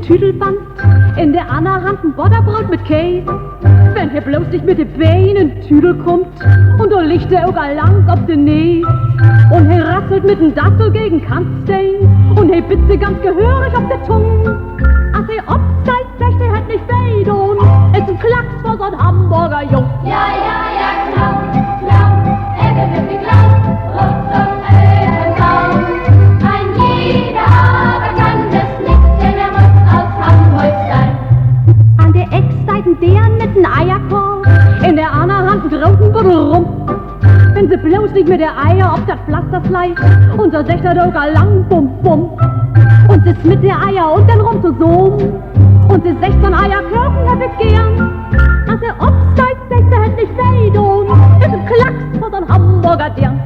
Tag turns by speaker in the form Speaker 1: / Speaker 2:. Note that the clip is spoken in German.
Speaker 1: Tüdelband, in der Anna Hand ein Butterbrot mit Käse. Wenn er bloß nicht mit den Beinen Tüdel kommt und da liegt er auch lang auf den Näs. Und er rasselt mit dem Dattel gegen Kantstein und er bitze ganz gehörig auf der Zunge. Als er absteigt, sagt er hat nicht weh und ist ein Klacks vor so ein Hamburger Jung.
Speaker 2: Ja, Clown, Clown, er gewinnt die Clown, rund um Ödenzaun. Ein jeder aber kann das nicht, denn er muss aus Hamburg sein.
Speaker 1: An der Eckseite der mit dem Eierkorb, in der anderen Hand ein großen Buddel rum. Wenn sie bloß nicht mit der Eier auf das Pflaster sleicht und so sagt er doch lang bum bum. Und sie mit der Eier und dann rum zu so. Und sie 16 Eier kloppen hab ich gern. Als er absteigt, sagt er hat nicht weh und ist ein Klacks von so ein Hamburger Dirn.